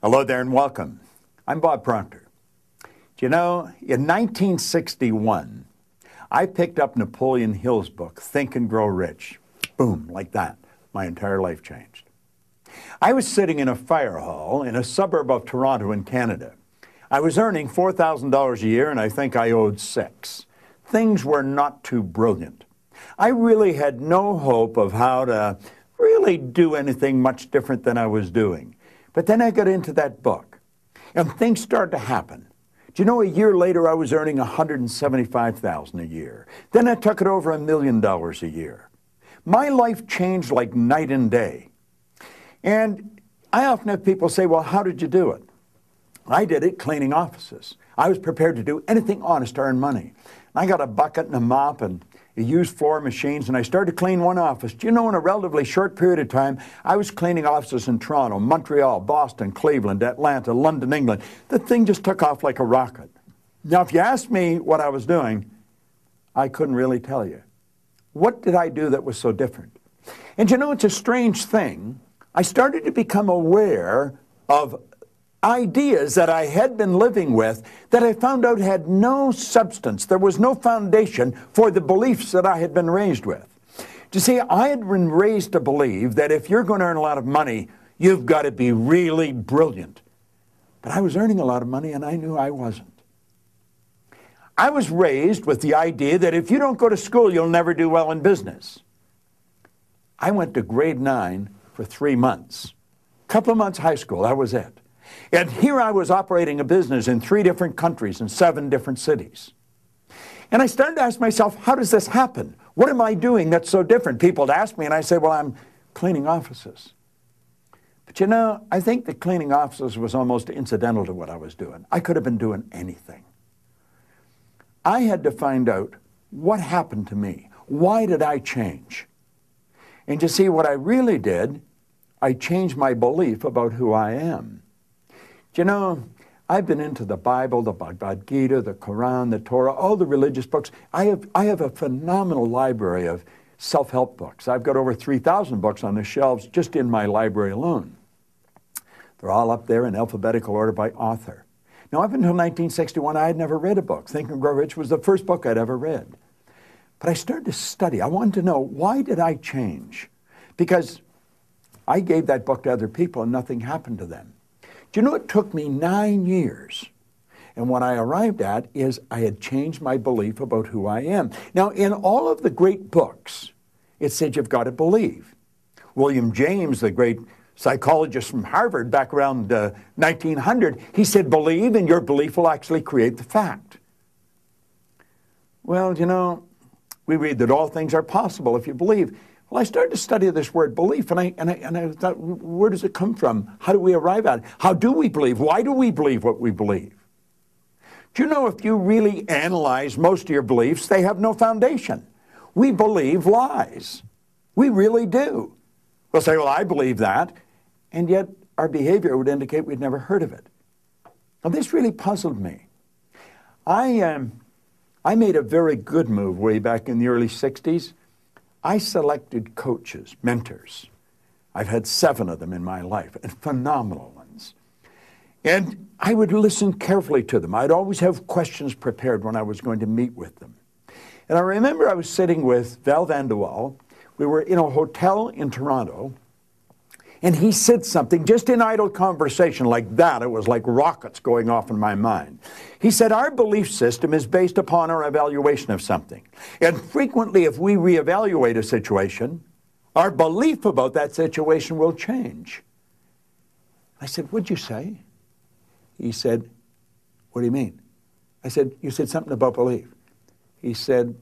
Hello there and welcome. I'm Bob Proctor. Do you know, in 1961, I picked up Napoleon Hill's book, Think and Grow Rich. Boom, like that. My entire life changed. I was sitting in a fire hall in a suburb of Toronto in Canada. I was earning $4,000 a year and I think I owed $6,000. Things were not too brilliant. I really had no hope of how to really do anything much different than I was doing. But then I got into that book, and things started to happen. Do you know, a year later, I was earning $175,000 a year. Then I took it over $1 million a year. My life changed like night and day. And I often have people say, well, how did you do it? I did it cleaning offices. I was prepared to do anything honest to earn money. I got a bucket and a mop and used floor machines, and I started to clean one office. Do you know, in a relatively short period of time, I was cleaning offices in Toronto, Montreal, Boston, Cleveland, Atlanta, London, England. The thing just took off like a rocket. Now, if you asked me what I was doing, I couldn't really tell you. What did I do that was so different? And you know, it's a strange thing. I started to become aware of ideas that I had been living with that I found out had no substance. There was no foundation for the beliefs that I had been raised with. You see, I had been raised to believe that if you're going to earn a lot of money, you've got to be really brilliant. But I was earning a lot of money and I knew I wasn't. I was raised with the idea that if you don't go to school, you'll never do well in business. I went to grade 9 for 3 months. A couple of months high school, that was it. And here I was operating a business in 3 different countries and 7 different cities. And I started to ask myself, how does this happen? What am I doing that's so different? People would ask me and I say, well, I'm cleaning offices. But you know, I think that cleaning offices was almost incidental to what I was doing. I could have been doing anything. I had to find out what happened to me. Why did I change? And you see, what I really did, I changed my belief about who I am. You know, I've been into the Bible, the Bhagavad Gita, the Quran, the Torah, all the religious books. I have a phenomenal library of self-help books. I've got over 3,000 books on the shelves just in my library alone. They're all up there in alphabetical order by author. Now, up until 1961, I had never read a book. Think and Grow Rich was the first book I'd ever read. But I started to study. I wanted to know, why did I change? Because I gave that book to other people and nothing happened to them. Do you know, it took me 9 years. And what I arrived at is I had changed my belief about who I am. Now, in all of the great books, it said you've got to believe. William James, the great psychologist from Harvard back around 1900, he said, believe and your belief will actually create the fact. Well, you know, we read that all things are possible if you believe. Well, I started to study this word belief, and I thought, where does it come from? How do we arrive at it? How do we believe? Why do we believe what we believe? Do you know, if you really analyze most of your beliefs, they have no foundation. We believe lies. We really do. We'll say, well, I believe that, and yet our behavior would indicate we'd never heard of it. Now, this really puzzled me. I made a very good move way back in the early 60s. I selected coaches, mentors. I've had 7 of them in my life, and phenomenal ones. And I would listen carefully to them. I'd always have questions prepared when I was going to meet with them. And I remember I was sitting with Val Van de Waal. We were in a hotel in Toronto, and he said something just in idle conversation like that. It was like rockets going off in my mind. He said, our belief system is based upon our evaluation of something. And frequently, if we reevaluate a situation, our belief about that situation will change. I said, what'd you say? He said, what do you mean? I said, you said something about belief. He said,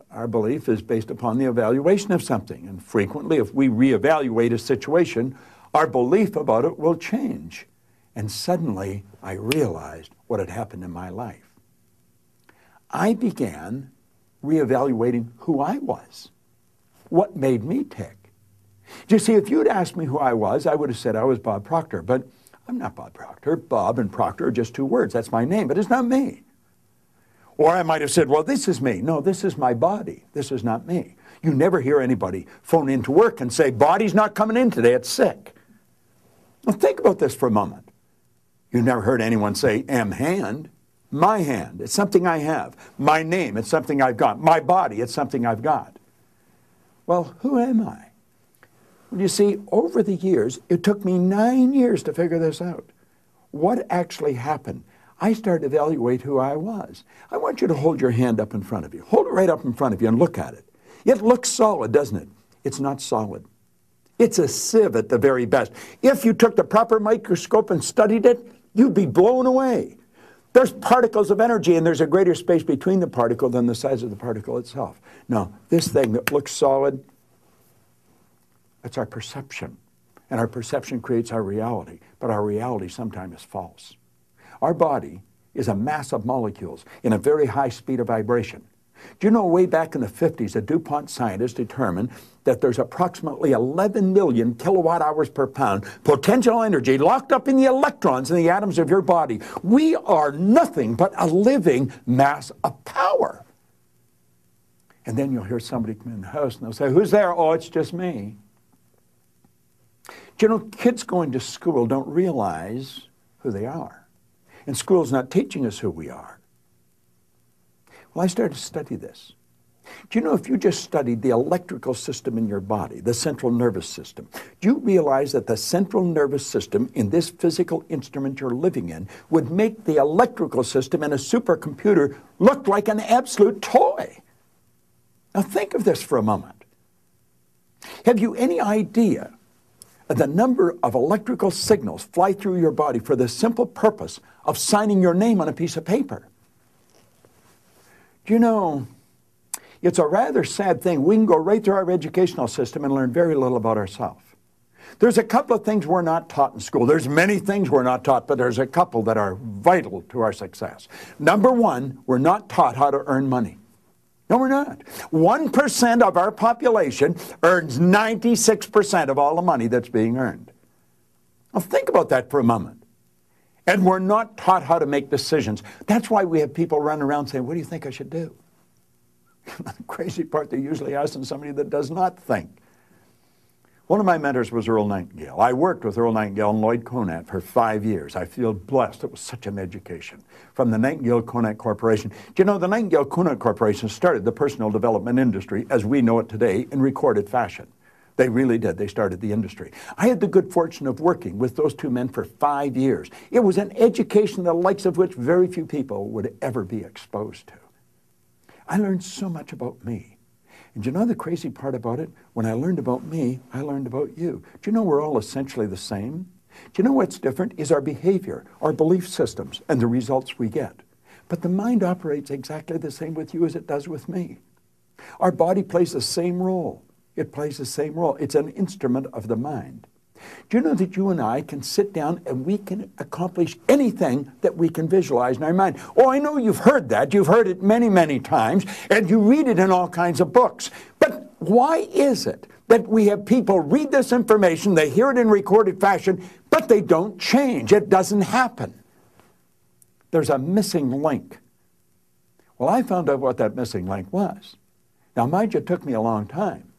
our belief is based upon the evaluation of something. And frequently, if we reevaluate a situation, our belief about it will change. And suddenly, I realized what had happened in my life. I began reevaluating who I was. What made me tick? You see, if you'd asked me who I was, I would have said I was Bob Proctor. But I'm not Bob Proctor. Bob and Proctor are just 2 words. That's my name, but it's not me. Or I might have said, well, this is me. No, this is my body. This is not me. You never hear anybody phone into work and say, body's not coming in today, it's sick. Now think about this for a moment. You've never heard anyone say, hand. My hand, it's something I have. My name, it's something I've got. My body, it's something I've got. Well, who am I? Well, you see, over the years, it took me 9 years to figure this out. What actually happened? I started to evaluate who I was. I want you to hold your hand up in front of you. Hold it right up in front of you and look at it. It looks solid, doesn't it? It's not solid. It's a sieve at the very best. If you took the proper microscope and studied it, you'd be blown away. There's particles of energy, and there's a greater space between the particle than the size of the particle itself. Now, this thing that looks solid, that's our perception. And our perception creates our reality. But our reality sometimes is false. Our body is a mass of molecules in a very high speed of vibration. Do you know way back in the 50s, a DuPont scientist determined that there's approximately 11 million kilowatt hours per pound potential energy locked up in the electrons in the atoms of your body. We are nothing but a living mass of power. And then you'll hear somebody come in the house and they'll say, who's there? Oh, it's just me. Do you know, kids going to school don't realize who they are. And school's not teaching us who we are. Well, I started to study this. Do you know, if you just studied the electrical system in your body, the central nervous system, do you realize that the central nervous system in this physical instrument you're living in would make the electrical system in a supercomputer look like an absolute toy? Now think of this for a moment. Have you any idea of the number of electrical signals fly through your body for the simple purpose of signing your name on a piece of paper? Do you know, it's a rather sad thing. We can go right through our educational system and learn very little about ourselves. There's a couple of things we're not taught in school. There's many things we're not taught, but there's a couple that are vital to our success. Number one, we're not taught how to earn money. No, we're not. 1% of our population earns 96% of all the money that's being earned. Now think about that for a moment. And we're not taught how to make decisions. That's why we have people running around saying, what do you think I should do? The crazy part, they're usually asking somebody that does not think. One of my mentors was Earl Nightingale. I worked with Earl Nightingale and Lloyd Conant for 5 years. I feel blessed. It was such an education. From the Nightingale-Conant Corporation. Do you know, the Nightingale-Conant Corporation started the personal development industry as we know it today in recorded fashion. They really did. They started the industry. I had the good fortune of working with those two men for 5 years. It was an education the likes of which very few people would ever be exposed to. I learned so much about me. And you know the crazy part about it? When I learned about me, I learned about you. Do you know we're all essentially the same? Do you know what's different is our behavior, our belief systems, and the results we get. But the mind operates exactly the same with you as it does with me. Our body plays the same role. It plays the same role. It's an instrument of the mind. Do you know that you and I can sit down and we can accomplish anything that we can visualize in our mind? Oh, I know you've heard that. You've heard it many, many times, and you read it in all kinds of books. But why is it that we have people read this information, they hear it in recorded fashion, but they don't change? It doesn't happen. There's a missing link. Well, I found out what that missing link was. Now, mind you, it took me a long time.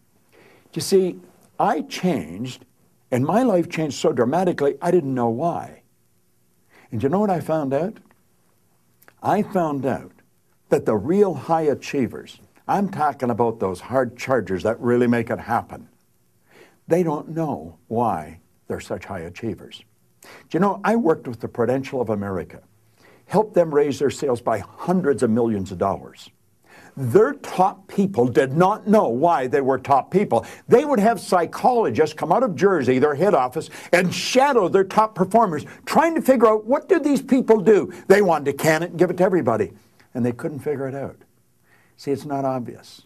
You see, I changed, and my life changed so dramatically, I didn't know why. And you know what I found out? I found out that the real high achievers, I'm talking about those hard chargers that really make it happen, they don't know why they're such high achievers. Do you know, I worked with the Prudential of America, helped them raise their sales by hundreds of millions of dollars. Their top people did not know why they were top people. They would have psychologists come out of Jersey, their head office, and shadow their top performers, trying to figure out, what do these people do? They wanted to can it and give it to everybody, and they couldn't figure it out. See, it's not obvious.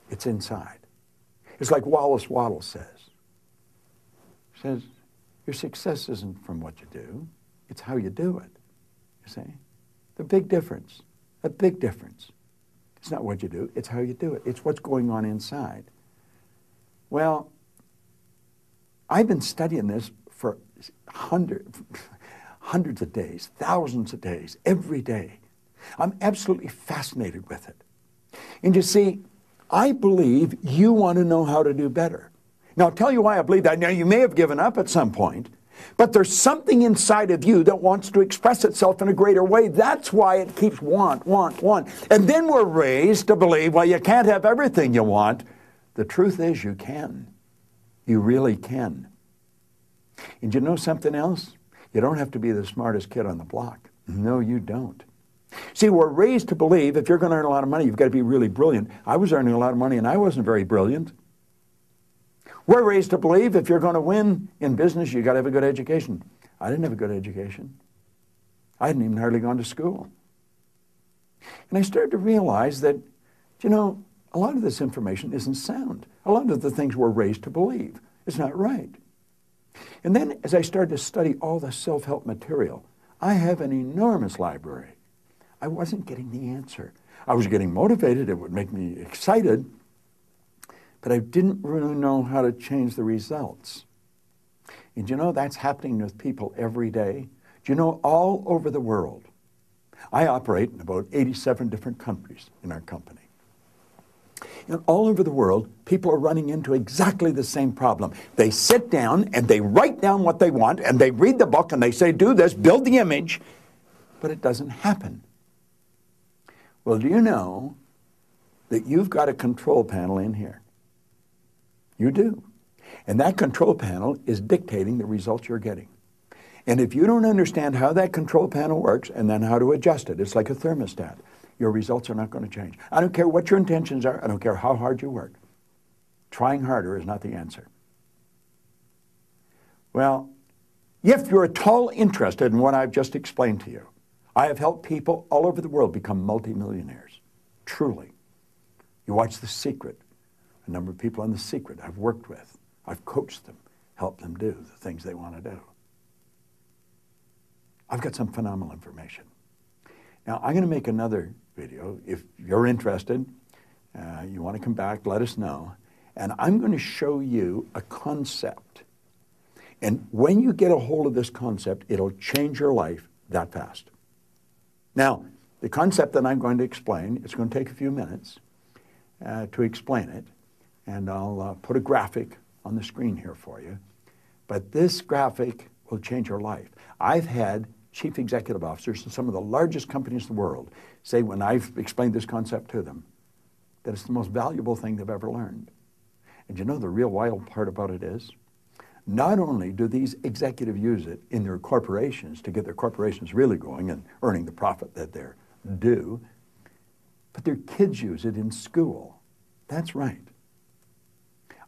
It's inside. It's like Wallace Waddle says. He says, your success isn't from what you do. It's how you do it. You see? The big difference. A big difference. It's not what you do, it's how you do it. It's what's going on inside. Well, I've been studying this for hundreds of days, thousands of days, every day. I'm absolutely fascinated with it. And you see, I believe you want to know how to do better. Now, I'll tell you why I believe that. Now, you may have given up at some point, But there's something inside of you that wants to express itself in a greater way. That's why it keeps want. And then we're raised to believe, well, you can't have everything you want. The truth is you can. You really can. And you know something else? You don't have to be the smartest kid on the block. No, you don't. See, we're raised to believe if you're going to earn a lot of money, you've got to be really brilliant. I was earning a lot of money and I wasn't very brilliant. We're raised to believe if you're going to win in business, you've got to have a good education. I didn't have a good education. I hadn't even hardly gone to school. And I started to realize that, you know, a lot of this information isn't sound. A lot of the things we're raised to believe is not right. And then as I started to study all the self-help material, I have an enormous library. I wasn't getting the answer. I was getting motivated. It would make me excited. But I didn't really know how to change the results. And you know, that's happening with people every day. Do you know, all over the world, I operate in about 87 different countries in our company. And all over the world, people are running into exactly the same problem. They sit down and they write down what they want and they read the book and they say, do this, build the image, but it doesn't happen. Well, do you know that you've got a control panel in here? You do. And that control panel is dictating the results you're getting. And if you don't understand how that control panel works and then how to adjust it, it's like a thermostat. Your results are not going to change. I don't care what your intentions are. I don't care how hard you work. Trying harder is not the answer. Well, if you're at all interested in what I've just explained to you, I have helped people all over the world become multimillionaires. Truly. You watch The Secret. A number of people on The Secret I've worked with. I've coached them, helped them do the things they want to do. I've got some phenomenal information. Now, I'm going to make another video. If you're interested, you want to come back, let us know. And I'm going to show you a concept. And when you get a hold of this concept, it'll change your life that fast. Now, the concept that I'm going to explain, it's going to take a few minutes to explain it. And I'll put a graphic on the screen here for you. But this graphic will change your life. I've had chief executive officers in some of the largest companies in the world say when I've explained this concept to them that it's the most valuable thing they've ever learned. And you know the real wild part about it is, not only do these executives use it in their corporations to get their corporations really going and earning the profit that they're due, but their kids use it in school. That's right.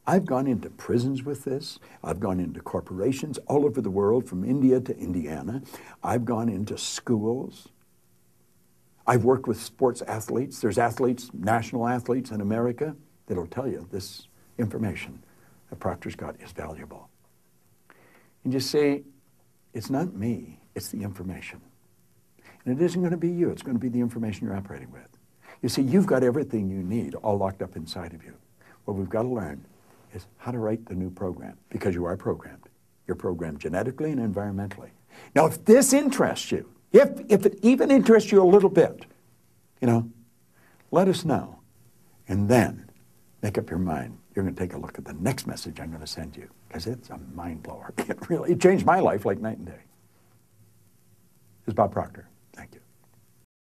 I've gone into prisons with this. I've gone into corporations all over the world, from India to Indiana. I've gone into schools. I've worked with sports athletes. There's athletes, national athletes in America that'll tell you this information that Proctor's got is valuable. And you see, it's not me, it's the information. And it isn't going to be you, it's going to be the information you're operating with. You see, you've got everything you need all locked up inside of you. What we've got to learn is how to write the new program, because you are programmed. You're programmed genetically and environmentally. Now, if this interests you, if it even interests you a little bit, you know, let us know. And then make up your mind. You're going to take a look at the next message I'm going to send you, because it's a mind blower. It changed my life like night and day. This is Bob Proctor. Thank you.